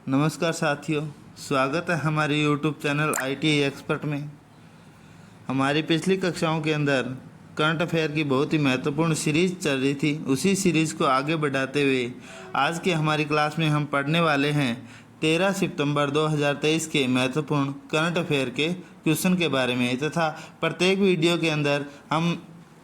नमस्कार साथियों, स्वागत है हमारे YouTube चैनल ITI एक्सपर्ट में। हमारी पिछली कक्षाओं के अंदर करंट अफेयर की बहुत ही महत्वपूर्ण सीरीज चल रही थी। उसी सीरीज़ को आगे बढ़ाते हुए आज की हमारी क्लास में हम पढ़ने वाले हैं 13 सितंबर 2023 के महत्वपूर्ण करंट अफेयर के क्वेश्चन के बारे में, तथा प्रत्येक वीडियो के अंदर हम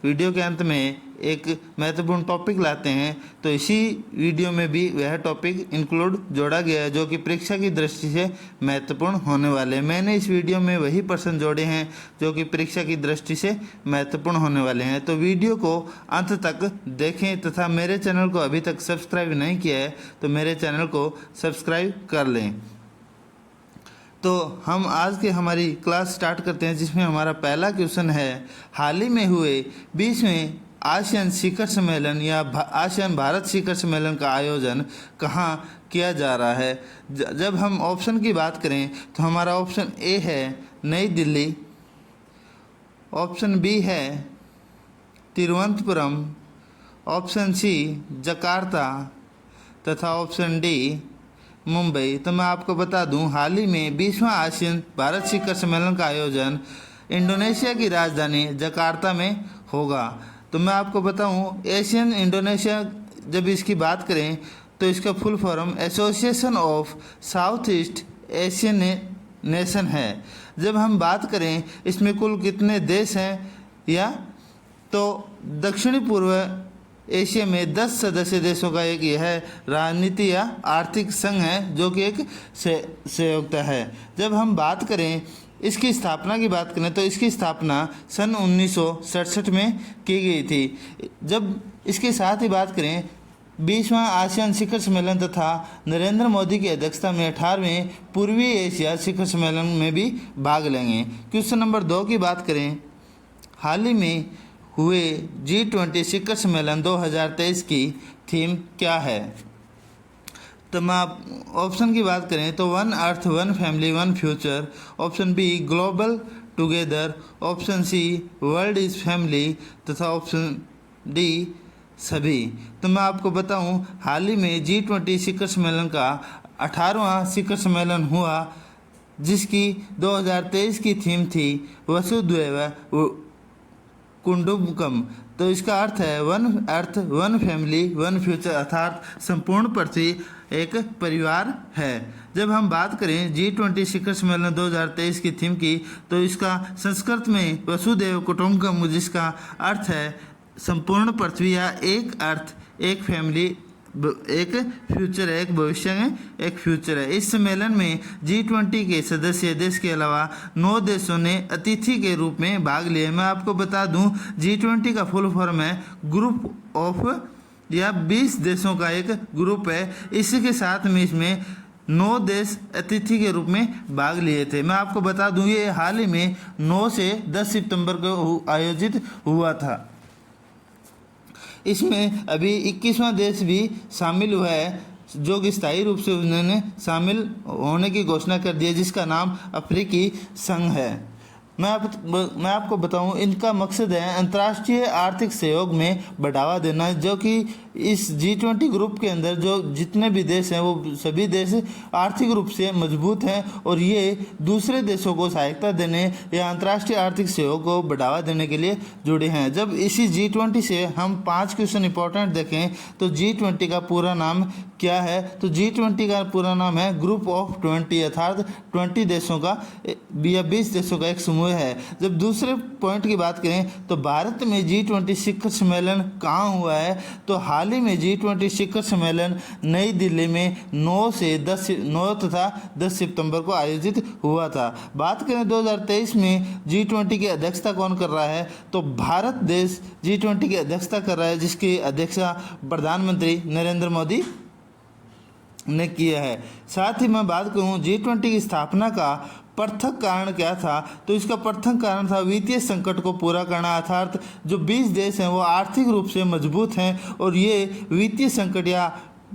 वीडियो के अंत में एक महत्वपूर्ण टॉपिक लाते हैं। तो इसी वीडियो में भी वह टॉपिक इंक्लूड जोड़ा गया है जो कि परीक्षा की दृष्टि से महत्वपूर्ण होने वाले हैं। मैंने इस वीडियो में वही प्रश्न जोड़े हैं जो कि परीक्षा की दृष्टि से महत्वपूर्ण होने वाले हैं। तो वीडियो को अंत तक देखें तथा मेरे चैनल को अभी तक सब्सक्राइब नहीं किया है तो मेरे चैनल को सब्सक्राइब कर लें। तो हम आज के हमारी क्लास स्टार्ट करते हैं, जिसमें हमारा पहला क्वेश्चन है, हाल ही में हुए 20वें आसियान शिखर सम्मेलन या आसियान भारत शिखर सम्मेलन का आयोजन कहाँ किया जा रहा है। जब हम ऑप्शन की बात करें तो हमारा ऑप्शन ए है नई दिल्ली, ऑप्शन बी है तिरुवनंतपुरम, ऑप्शन सी जकार्ता तथा ऑप्शन डी मुंबई। तो मैं आपको बता दूं, हाल ही में 20वां आसियान भारत शिखर सम्मेलन का आयोजन इंडोनेशिया की राजधानी जकार्ता में होगा। तो मैं आपको बताऊं, एशियन इंडोनेशिया जब इसकी बात करें तो इसका full form association of south east Asian nation है। जब हम बात करें इसमें कुल कितने देश हैं, या तो दक्षिणी पूर्व एशिया में 10 सदस्य देशों का एक यह राजनीति या आर्थिक संघ है जो कि एक संयुक्त है। जब हम बात करें इसकी स्थापना की बात करें तो इसकी स्थापना सन 1967 में की गई थी। जब इसके साथ ही बात करें 20वां आसियान शिखर सम्मेलन तथा नरेंद्र मोदी की अध्यक्षता में 18वें पूर्वी एशिया शिखर सम्मेलन में भी भाग लेंगे। क्वेश्चन नंबर 2 की बात करें, हाल ही में हुए G20 शिखर सम्मेलन 2023 की थीम क्या है। तो मैं ऑप्शन की बात करें तो one earth one family one future, option B global together, option C world is family तथा ऑप्शन डी सभी। तो मैं आपको बताऊं, हाल ही में G20 शिखर सम्मेलन का 18वां शिखर सम्मेलन हुआ, जिसकी 2023 की थीम थी वसुधैव कुटुंबकम। तो इसका अर्थ है one earth one family one future, अर्थात संपूर्ण पृथ्वी एक परिवार है। जब हम बात करें G20 शिखर सम्मेलन 2023 की थीम की तो इसका संस्कृत में वसुधैव कुटुंबकम, जिसका अर्थ है संपूर्ण पृथ्वी या एक अर्थ एक फैमिली एक फ्यूचर है, एक भविष्य में एक फ्यूचर है। इस सम्मेलन में G20 के सदस्य देश के अलावा 9 देशों ने अतिथि के रूप में भाग लिए। मैं आपको बता दूं, G20 का फुल फॉर्म है ग्रुप ऑफ या 20 देशों का एक ग्रुप है। इसी के साथ में इसमें 9 देश अतिथि के रूप में भाग लिए थे। मैं आपको बता दूं, ये हाल ही में 9 से 10 सितंबर को आयोजित हुआ था। इसमें अभी 21वां देश भी शामिल हुआ है, जो कि स्थायी रूप से उन्होंने शामिल होने की घोषणा कर दी है, जिसका नाम अफ्रीकी संघ है। मैं आपको बताऊं, इनका मकसद है अंतर्राष्ट्रीय आर्थिक सहयोग में बढ़ावा देना, जो कि इस G20 ग्रुप के अंदर जो जितने भी देश हैं वो सभी देश आर्थिक रूप से मजबूत हैं और ये दूसरे देशों को सहायता देने या अंतर्राष्ट्रीय आर्थिक सहयोग को बढ़ावा देने के लिए जुड़े हैं। जब इसी G20 से हम 5 क्वेश्चन इंपॉर्टेंट देखें तो G20 का पूरा नाम क्या है, तो G20 का पूरा नाम है ग्रुप ऑफ 20, अर्थात 20 देशों का या 20 देशों का एक समूह है। जब दूसरे पॉइंट की बात करें तो भारत में G20 शिखर सम्मेलन कहाँ हुआ है, तो हाल ही में G20 शिखर सम्मेलन नई दिल्ली में 9 तथा 10 सितंबर को आयोजित हुआ था। बात करें 2023 में G20 की अध्यक्षता कौन कर रहा है, तो भारत देश G20 की अध्यक्षता कर रहा है, जिसकी अध्यक्षता प्रधानमंत्री नरेंद्र मोदी ने किया है। साथ ही मैं बात करूं G20 की स्थापना का प्रथम कारण क्या था, तो इसका प्रथम कारण था वित्तीय संकट को पूरा करना, अर्थात जो 20 देश हैं वो आर्थिक रूप से मजबूत हैं और ये वित्तीय संकट या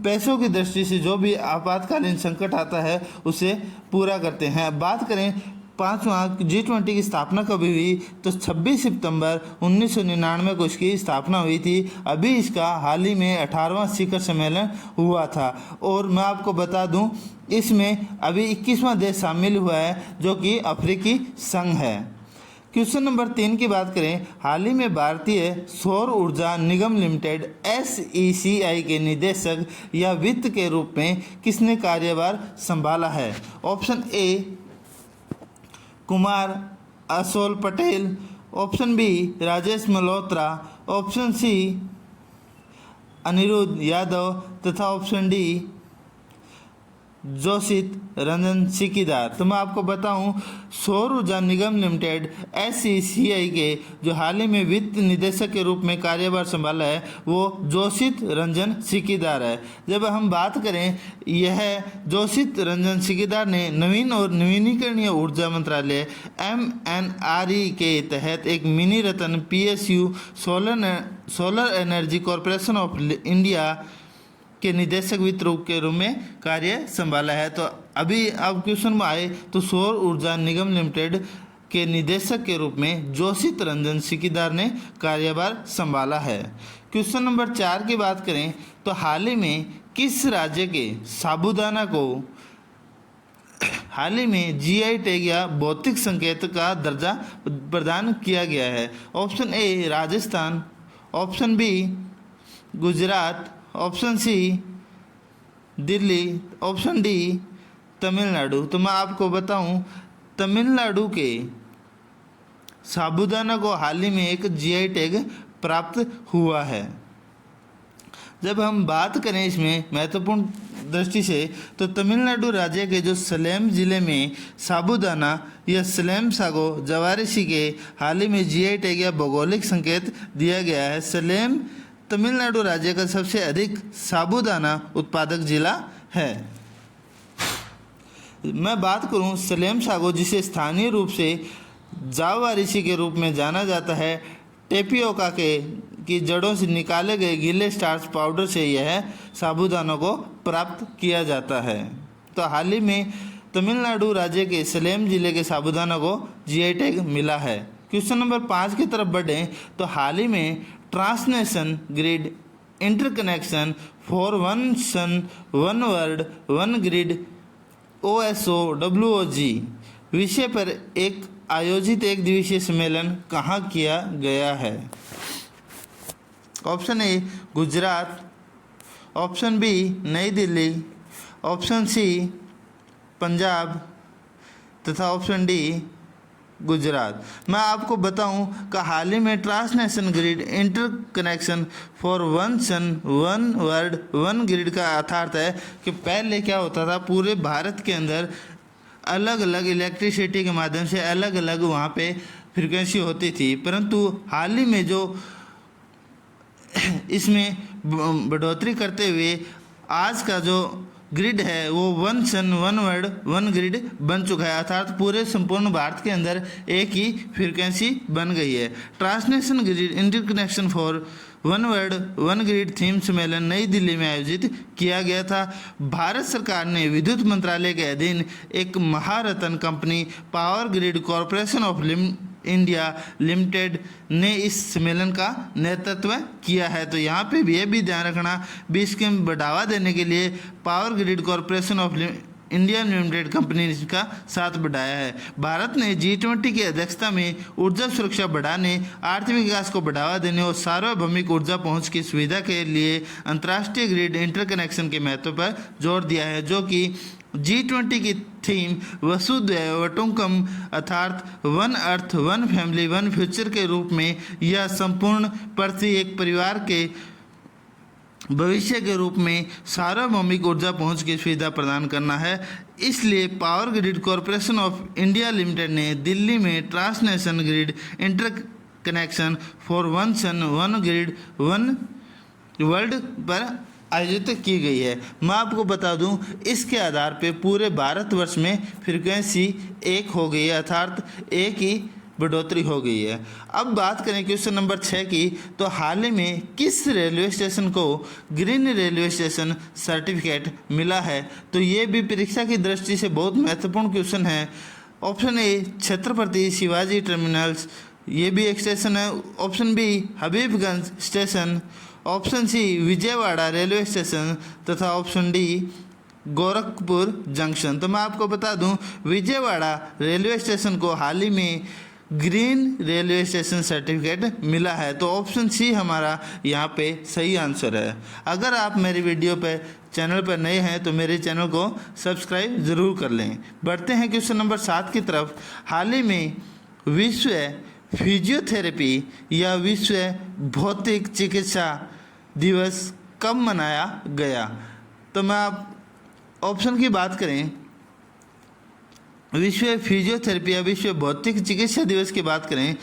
पैसों की दृष्टि से जो भी आपातकालीन संकट आता है उसे पूरा करते हैं। बात करें पाँचवा G20 की स्थापना कभी हुई, तो 26 सितंबर 1999 को इसकी स्थापना हुई थी। अभी इसका हाल ही में 18वां शिखर सम्मेलन हुआ था। और मैं आपको बता दूं, इसमें अभी 21वां देश शामिल हुआ है जो कि अफ्रीकी संघ है। क्वेश्चन नंबर 3 की बात करें, हाल ही में भारतीय सौर ऊर्जा निगम लिमिटेड SECI के निदेशक या वित्त के रूप में किसने कार्यभार संभाला है? Option A Kumar Asol Patel, option B Rajesh Malhotra, option C Aniruddh Yadav तथा ऑप्शन डी जोशित रंजन सिकीदार। तो मैं आपको बताऊं, सौर ऊर्जा निगम लिमिटेड SECI के जो हाल ही में वित्त निदेशक के रूप में कार्यभार संभाला है वो जोशित रंजन सिकीदार है। जब हम बात करें, यह जोशित रंजन सिकीदार ने नवीन और नवीनीकरणीय ऊर्जा मंत्रालय MNRE के तहत एक mini Ratna PSU solar energy corporation of India के निदेशक वित्त के रूप में कार्य संभाला है। तो अभी अब क्वेश्चन में आए तो सौर ऊर्जा निगम लिमिटेड के निदेशक के रूप में जोशित रंजन सिकीदार ने कार्यभार संभाला है। क्वेश्चन नंबर 4 की बात करें तो हाल ही में किस राज्य के साबूदाना को हाल ही में GI टैग या भौतिक संकेत का दर्जा प्रदान किया गया है? Option A Rajasthan, option B Gujarat, option C Delhi, option D Tamil Nadu. तो मैं आपको बताऊं, तमिलनाडु के साबूदाना को हाल ही में एक GI टैग प्राप्त हुआ है। जब हम बात करें इसमें महत्वपूर्ण दृष्टि से, तो तमिलनाडु राज्य के जो सलेम जिले में साबूदाना या सलेम सागो जवारिसी के हाल ही में GI टैग या भौगोलिक संकेत दिया गया है। सलेम तमिलनाडु राज्य का सबसे अधिक साबूदाना उत्पादक जिला है। मैं बात करूं सलेम सागो, जिसे स्थानीय रूप से जावारिसी के रूप में जाना जाता है, टेपियोका की जड़ों से निकाले गए गीले स्टार्च पाउडर से यह साबूदानों को प्राप्त किया जाता है। तो हाल ही में तमिलनाडु राज्य के सलेम जिले के साबूदाना को GI टैग मिला है। क्वेश्चन नंबर 5 की तरफ बढ़ें तो हाल ही में transnational grid interconnection for one sun one world one grid OSOWOG विषय पर एक आयोजित एक दिवसीय सम्मेलन कहाँ किया गया है? Option A Gujarat, option B नई दिल्ली, ऑप्शन सी पंजाब तथा ऑप्शन डी गुजरात। मैं आपको बताऊं कि हाल ही में transnational grid interconnection for one sun one world one grid का अर्थ है कि पहले क्या होता था, पूरे भारत के अंदर अलग अलग इलेक्ट्रिसिटी के माध्यम से अलग अलग वहाँ पे फ्रीक्वेंसी होती थी, परंतु हाल ही में जो इसमें बढ़ोतरी करते हुए आज का जो ग्रिड है वो one sun one world one grid बन चुका है, अर्थात पूरे संपूर्ण भारत के अंदर एक ही फ्रीक्वेंसी बन गई है। Transnational grid interconnection for one world one grid theme सम्मेलन नई दिल्ली में आयोजित किया गया था। भारत सरकार ने विद्युत मंत्रालय के अधीन एक Maharatna company power grid corporation of India limited ने इस सम्मेलन का नेतृत्व किया है। तो यहाँ पे भी ये भी ध्यान रखना, भी इसके बढ़ावा देने के लिए power grid corporation of India limited company ने इसका साथ बढ़ाया है। भारत ने G20 की अध्यक्षता में ऊर्जा सुरक्षा बढ़ाने, आर्थिक विकास को बढ़ावा देने और सार्वभौमिक ऊर्जा पहुंच की सुविधा के लिए अंतर्राष्ट्रीय ग्रिड इंटरकनेक्शन के महत्व पर जोर दिया है, जो कि G20 की थीम वसुधैव कुटुंबकम अर्थात one earth one family one future के रूप में यह संपूर्ण पृथ्वी एक परिवार के भविष्य के रूप में सार्वभौमिक ऊर्जा पहुंच की सुविधा प्रदान करना है। इसलिए power grid corporation of India limited ने दिल्ली में transnational grid interconnection for one sun one grid one world पर आयोजित की गई है। मैं आपको बता दूं, इसके आधार पे पूरे भारतवर्ष में फ्रीक्वेंसी एक हो गई है, अर्थात एक ही बढ़ोतरी हो गई है। अब बात करें क्वेश्चन नंबर 6 की, तो हाल ही में किस रेलवे स्टेशन को ग्रीन रेलवे स्टेशन सर्टिफिकेट मिला है? तो ये भी परीक्षा की दृष्टि से बहुत महत्वपूर्ण क्वेश्चन है। Option A Chhatrapati Shivaji terminals, ये भी एक स्टेशन है। Option B Habibganj station. Option C Vijayawada railway station तथा ऑप्शन डी गोरखपुर जंक्शन। तो मैं आपको बता दूं, विजयवाड़ा रेलवे स्टेशन को हाल ही में ग्रीन रेलवे स्टेशन सर्टिफिकेट मिला है। तो ऑप्शन सी हमारा यहाँ पे सही आंसर है। अगर आप मेरी वीडियो पे चैनल पर नए हैं तो मेरे चैनल को सब्सक्राइब ज़रूर कर लें। बढ़ते हैं क्वेश्चन नंबर 7 की तरफ। हाल ही में विश्व फिजियोथेरेपी या विश्व भौतिक चिकित्सा दिवस कब मनाया गया? तो मैं आप ऑप्शन की बात करें, विश्व फिजियोथेरेपी या विश्व भौतिक चिकित्सा दिवस की बात करें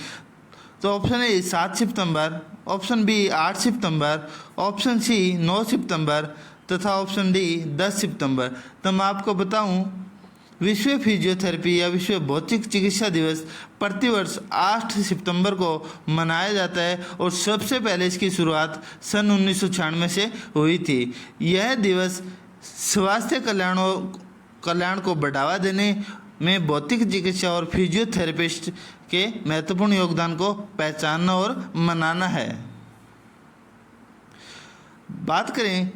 तो ऑप्शन ए 7 सितंबर, ऑप्शन बी 8 सितंबर, ऑप्शन सी 9 सितंबर तथा ऑप्शन डी 10 सितंबर। तो मैं आपको बताऊं, विश्व फिजियोथेरेपी या विश्व भौतिक चिकित्सा दिवस प्रतिवर्ष 8 सितंबर को मनाया जाता है और सबसे पहले इसकी शुरुआत सन 1996 से हुई थी। यह दिवस स्वास्थ्य कल्याण को बढ़ावा देने में भौतिक चिकित्सा और फिजियोथेरेपिस्ट के महत्वपूर्ण योगदान को पहचानना और मनाना है। बात करें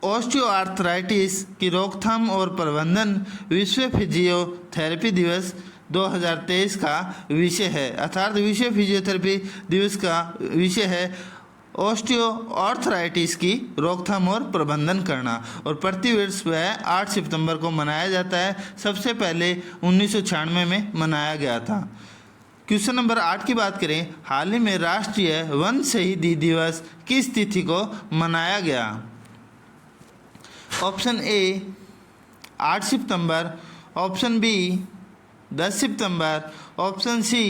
ऑस्टियोआर्थराइटिस की रोकथाम और प्रबंधन, विश्व फिजियोथेरेपी दिवस 2023 का विषय है, अर्थात विश्व फिजियोथेरेपी दिवस का विषय है ऑस्टियोआर्थराइटिस की रोकथाम और प्रबंधन करना और प्रतिवर्ष वह 8 सितंबर को मनाया जाता है। सबसे पहले 1996 में मनाया गया था। क्वेश्चन नंबर 8 की बात करें, हाल ही में राष्ट्रीय वन शहीदी दिवस किस तिथि को मनाया गया? ऑप्शन ए 8 सितंबर, ऑप्शन बी 10 सितंबर, ऑप्शन सी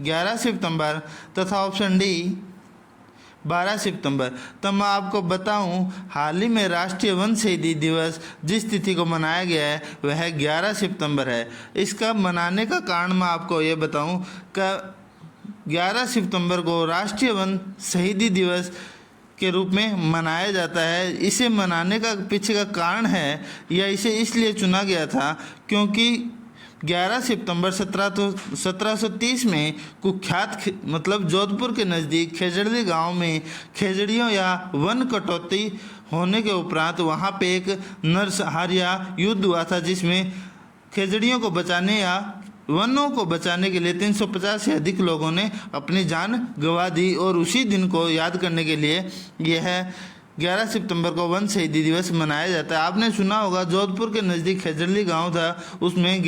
11 सितंबर तथा ऑप्शन डी 12 सितंबर। तो मैं आपको बताऊं, हाल ही में राष्ट्रीय वन शहीदी दिवस जिस तिथि को मनाया गया है वह 11 सितंबर है। इसका मनाने का कारण मैं आपको ये बताऊं कि 11 सितंबर को राष्ट्रीय वन शहीदी दिवस के रूप में मनाया जाता है। इसे मनाने का पीछे का कारण है या इसे इसलिए चुना गया था क्योंकि 11 सितंबर 1730 में कुख्यात मतलब जोधपुर के नज़दीक खेजड़ी गांव में खेजड़ियों या वन कटौती होने के उपरांत वहां पे एक नरसंहारिया युद्ध हुआ था, जिसमें खेजड़ियों को बचाने या वनों को बचाने के लिए 350 से अधिक लोगों ने अपनी जान गंवा दी और उसी दिन को याद करने के लिए यह 11 सितंबर को वन शहीदी दिवस मनाया जाता है। आपने सुना होगा जोधपुर के नज़दीक खेजड़ी गांव था, उसमें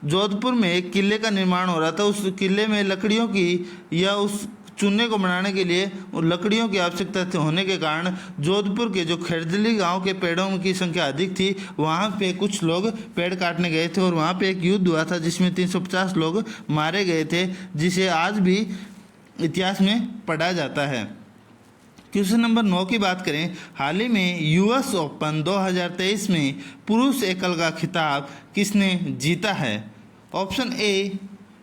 जोधपुर में एक किले का निर्माण हो रहा था। उस किले में लकड़ियों की या उस चूने को बनाने के लिए लकड़ियों की आवश्यकता होने के कारण जोधपुर के जो खेजड़ी गांव के पेड़ों की संख्या अधिक थी, वहां पे कुछ लोग पेड़ काटने गए थे और वहां पे एक युद्ध हुआ था जिसमें 350 लोग मारे गए थे, जिसे आज भी इतिहास में पढ़ा जाता है। क्वेश्चन नंबर 9 की बात करें, हाल ही में यूएस ओपन 2023 में पुरुष एकल का खिताब किसने जीता है? Option A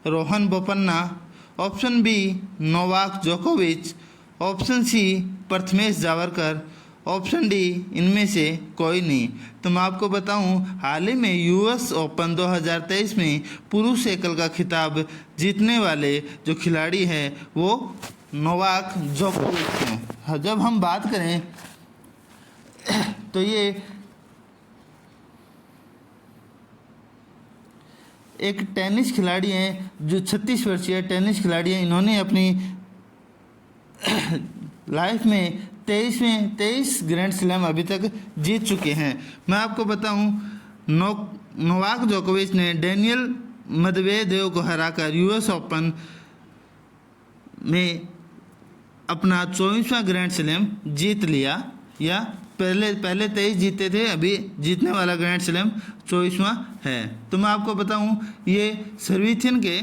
Rohan Bopanna, option B Novak जोकोविच, option C Prathamesh Jawarkar, option D इनमें से कोई नहीं। तो मैं आपको बताऊं, हाल ही में यूएस ओपन 2023 में पुरुष एकल का खिताब जीतने वाले जो खिलाड़ी हैं वो नोवाक जोकोविच हैं। जब हम बात करें तो ये एक टेनिस खिलाड़ी हैं जो 36 वर्षीय टेनिस खिलाड़ी हैं। इन्होंने अपनी लाइफ में 23 ग्रैंड स्लैम अभी तक जीत चुके हैं। मैं आपको बताऊं, नोवाक जोकोविच ने डेनियल मेदवेदेव को हराकर यूएस ओपन में अपना 24वां ग्रैंड स्लैम जीत लिया, या पहले 23 जीते थे, अभी जीतने वाला ग्रैंड स्लैम 24वां है। तो मैं आपको बताऊं, ये सर्बियन के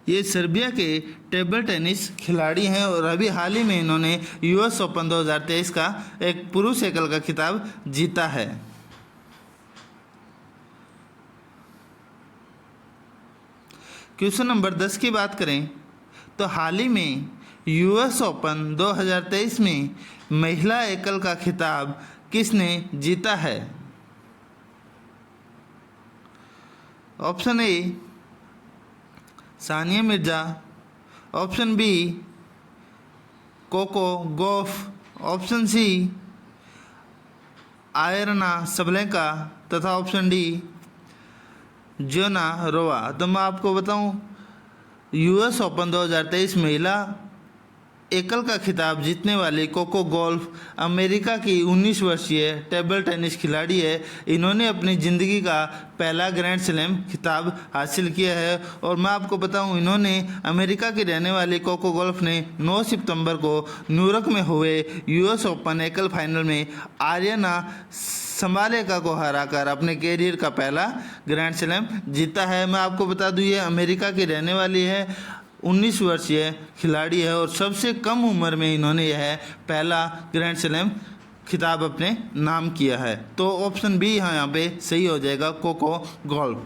ये सर्बिया के टेबल टेनिस खिलाड़ी हैं और अभी हाल ही में इन्होंने यूएस ओपन 2023 का एक पुरुष एकल का खिताब जीता है। क्वेश्चन नंबर 10 की बात करें तो हाल ही में यूएस ओपन 2023 में महिला एकल का खिताब किसने जीता है? Option A Sania Mirza, option B Coco Gauff, option C Aryna Sabalenka तथा ऑप्शन डी जोना रोवा। तो मैं आपको बताऊं, यूएस ओपन 2023 महिला एकल का खिताब जीतने वाली कोको गॉल्फ अमेरिका की 19 वर्षीय टेबल टेनिस खिलाड़ी है। इन्होंने अपनी ज़िंदगी का पहला ग्रैंड स्लैम खिताब हासिल किया है। और मैं आपको बताऊं, इन्होंने अमेरिका की रहने वाली कोको गॉल्फ ने 9 सितंबर को न्यूयॉर्क में हुए यूएस ओपन एकल फाइनल में आर्यना समालेका को हराकर अपने कैरियर का पहला ग्रैंड स्लैम जीता है। मैं आपको बता दूं, ये अमेरिका की रहने वाली है, 19 वर्षीय खिलाड़ी है और सबसे कम उम्र में इन्होंने यह पहला ग्रैंड स्लैम खिताब अपने नाम किया है। तो ऑप्शन बी यहाँ पे सही हो जाएगा, कोको गॉल्फ।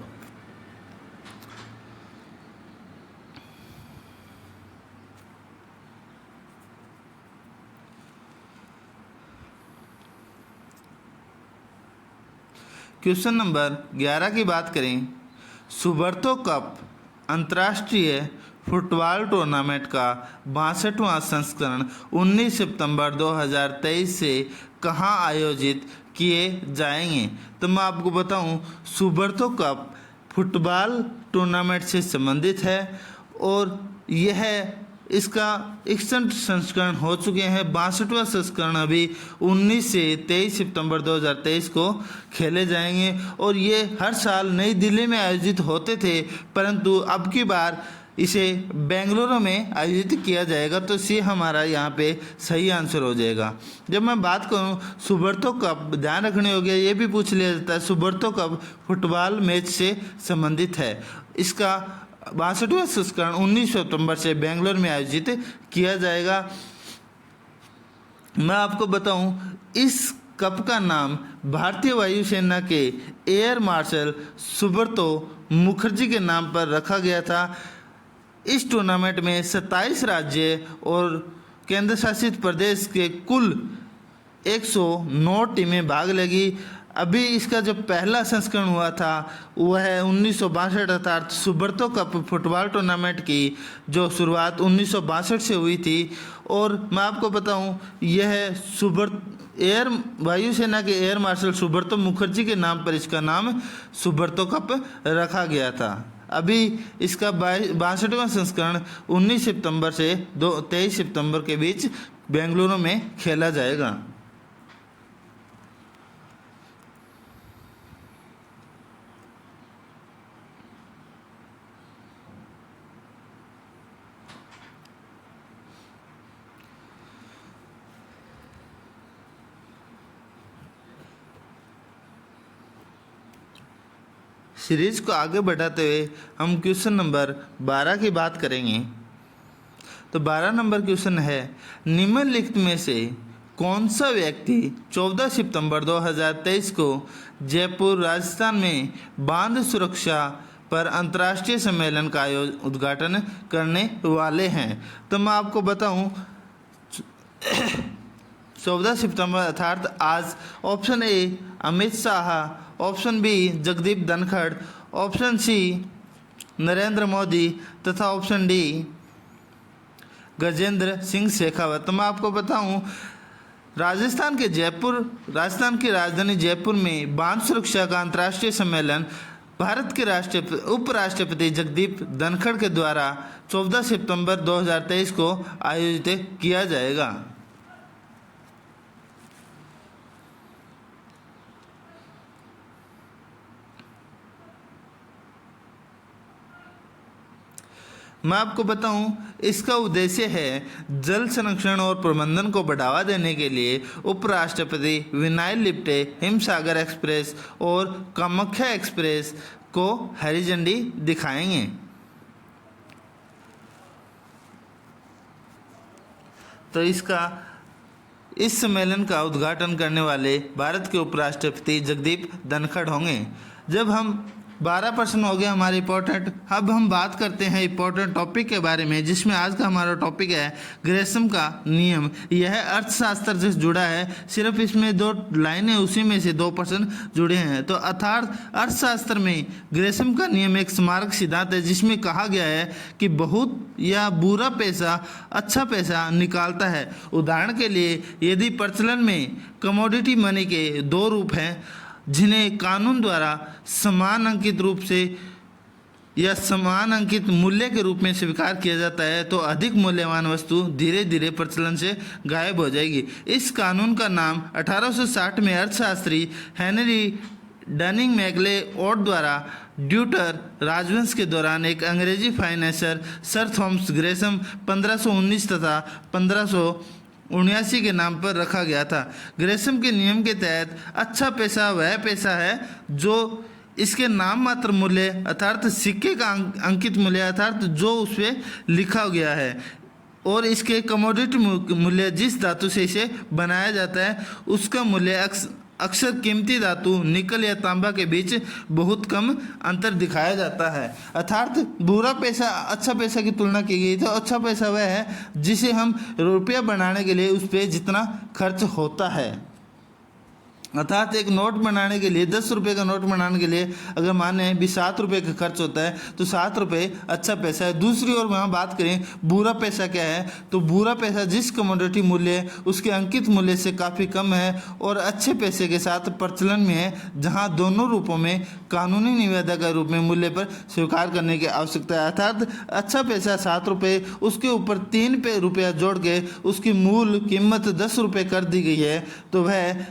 क्वेश्चन नंबर 11 की बात करें, सुबर्तो कप अंतर्राष्ट्रीय फुटबॉल टूर्नामेंट का 62वां संस्करण 19 सितंबर 2023 से कहां आयोजित किए जाएंगे। तो मैं आपको बताऊं, सुबर्तो कप फुटबॉल टूर्नामेंट से संबंधित है और यह इसका 61 संस्करण हो चुके हैं। 62वां संस्करण अभी 19 से 23 सितंबर 2023 को खेले जाएंगे और ये हर साल नई दिल्ली में आयोजित होते थे, परंतु अब की बार इसे बेंगलुरु में आयोजित किया जाएगा। तो सी हमारा यहाँ पे सही आंसर हो जाएगा। जब मैं बात करूँ सुबर्तो कप, ध्यान रखने हो गया, ये भी पूछ लिया जाता है, सुबर्तो कप फुटबॉल मैच से संबंधित है। इसका 62वां संस्करण 19 सितंबर से बेंगलुरु में आयोजित किया जाएगा। मैं आपको बताऊं, इस कप का नाम भारतीय वायुसेना के एयर मार्शल सुब्रतो मुखर्जी के नाम पर रखा गया था। इस टूर्नामेंट में 27 राज्य और केंद्र शासित प्रदेश के कुल 109 टीमें भाग लेगी। अभी इसका जो पहला संस्करण हुआ था वह 1962 अर्थात सुब्रतो कप फुटबॉल टूर्नामेंट की जो शुरुआत 1962 से हुई थी। और मैं आपको बताऊं, यह एयर वायुसेना के एयर मार्शल सुब्रतो मुखर्जी के नाम पर इसका नाम सुब्रतो कप रखा गया था। अभी इसका 62वां संस्करण 19 सितंबर से 23 सितंबर के बीच बेंगलुरु में खेला जाएगा। सीरीज को आगे बढ़ाते हुए हम क्वेश्चन नंबर 12 की बात करेंगे। तो 12 नंबर क्वेश्चन है, निम्नलिखित में से कौन सा व्यक्ति 14 सितंबर 2023 को जयपुर राजस्थान में बांध सुरक्षा पर अंतर्राष्ट्रीय सम्मेलन का उद्घाटन करने वाले हैं। तो मैं आपको बताऊं, 14 सितंबर अर्थात आज option A Amit Shah, option B Jagdeep Dhankhar, option C Narendra Modi तथा ऑप्शन डी गजेंद्र सिंह शेखावत। तो मैं आपको बताऊं, राजस्थान की राजधानी जयपुर में बांध सुरक्षा का अंतर्राष्ट्रीय सम्मेलन भारत के उपराष्ट्रपति जगदीप धनखड़ के द्वारा 14 सितंबर 2023 को आयोजित किया जाएगा। मैं आपको बताऊं, इसका उद्देश्य है जल संरक्षण और प्रबंधन को बढ़ावा देने के लिए उपराष्ट्रपति विनायक लिप्टे हिमसागर एक्सप्रेस और कामाख्या एक्सप्रेस को हरी झंडी दिखाएंगे। तो इस सम्मेलन का उद्घाटन करने वाले भारत के उपराष्ट्रपति जगदीप धनखड़ होंगे। जब हम 12 प्रश्न हो गए हमारे इंपॉर्टेंट। अब हम बात करते हैं इंपॉर्टेंट टॉपिक के बारे में, जिसमें आज का हमारा टॉपिक है ग्रेसम का नियम। यह अर्थशास्त्र से जुड़ा है, सिर्फ इसमें 2 लाइनें, उसी में से 2 प्रश्न जुड़े हैं। तो अर्थात अर्थशास्त्र में ग्रेसम का नियम एक स्मारक सिद्धांत है, जिसमें कहा गया है कि बहुत या बुरा पैसा अच्छा पैसा निकालता है। उदाहरण के लिए, यदि प्रचलन में कमोडिटी मनी के 2 रूप हैं जिन्हें कानून द्वारा समान अंकित रूप से या समान अंकित मूल्य के रूप में स्वीकार किया जाता है, तो अधिक मूल्यवान वस्तु धीरे धीरे प्रचलन से गायब हो जाएगी। इस कानून का नाम 1860 में अर्थशास्त्री हेनरी डनिंग मैक्लेओड द्वारा ड्यूटर राजवंश के दौरान एक अंग्रेजी फाइनेंसर सर थॉमस ग्रेसम 1519 तथा 1579 के नाम पर रखा गया था। ग्रेसम के नियम के तहत अच्छा पैसा वह पैसा है जो इसके नाम मात्र मूल्य अर्थात सिक्के का अंकित मूल्य अर्थात जो उस पर लिखा गया है, और इसके कमोडिटी मूल्य जिस धातु से इसे बनाया जाता है उसका मूल्य अक्सर कीमती धातु निकल या तांबा के बीच बहुत कम अंतर दिखाया जाता है। अर्थात बुरा पैसा अच्छा पैसा की तुलना की गई, तो अच्छा पैसा वह है जिसे हम रुपया बनाने के लिए उस पर जितना खर्च होता है। अर्थात एक नोट बनाने के लिए 10 रुपये का नोट बनाने के लिए अगर माने भी 7 रुपये का खर्च होता है, तो 7 रुपये अच्छा पैसा है। दूसरी ओर वहाँ बात करें बुरा पैसा क्या है, तो बुरा पैसा जिस कमोडिटी मूल्य उसके अंकित मूल्य से काफ़ी कम है और अच्छे पैसे के साथ प्रचलन में है, जहाँ दोनों रूपों में कानूनी निविदा के रूप में मूल्य पर स्वीकार करने की आवश्यकता है। अर्थात अच्छा पैसा 7 रुपये, उसके ऊपर 3 रुपया जोड़ के उसकी मूल कीमत 10 रुपये कर दी गई है, तो वह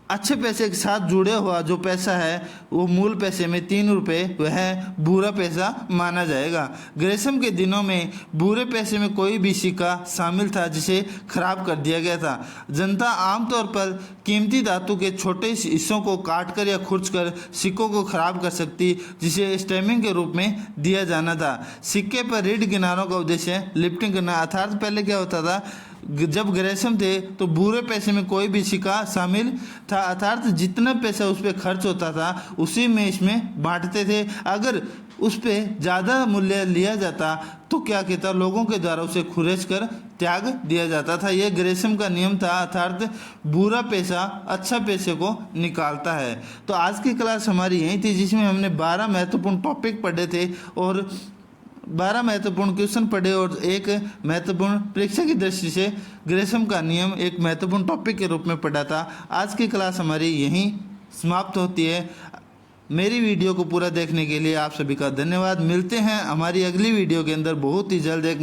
अच्छे पैसे के साथ जुड़े हुआ जो पैसा है वो मूल पैसे में 3 रुपये वह बुरा पैसा माना जाएगा। ग्रेसम के दिनों में बुरे पैसे में कोई भी सिक्का शामिल था जिसे खराब कर दिया गया था। जनता आमतौर पर कीमती धातु के छोटे हिस्सों को काटकर या खुरचकर सिक्कों को खराब कर सकती, जिसे स्टैम्पिंग के रूप में दिया जाना था। सिक्के पर रीढ़ किनारों का उद्देश्य लिफ्टिंग करना। अर्थात पहले क्या होता था, जब ग्रेसम थे तो बुरे पैसे में कोई भी सिक्का शामिल था, अर्थात जितना पैसा उस पर खर्च होता था उसी में इसमें बांटते थे। अगर उस पर ज़्यादा मूल्य लिया जाता तो क्या कहता, लोगों के द्वारा उसे खुरेच कर त्याग दिया जाता था। यह ग्रेसम का नियम था, अर्थात बुरा पैसा अच्छा पैसे को निकालता है। तो आज की क्लास हमारी यही थी, जिसमें हमने 12 महत्वपूर्ण टॉपिक पढ़े थे और 12 महत्वपूर्ण क्वेश्चन पढ़े और एक महत्वपूर्ण परीक्षा की दृष्टि से ग्रेसम का नियम एक महत्वपूर्ण टॉपिक के रूप में पढ़ा था। आज की क्लास हमारी यहीं समाप्त होती है। मेरी वीडियो को पूरा देखने के लिए आप सभी का धन्यवाद। मिलते हैं हमारी अगली वीडियो के अंदर बहुत ही जल्द एक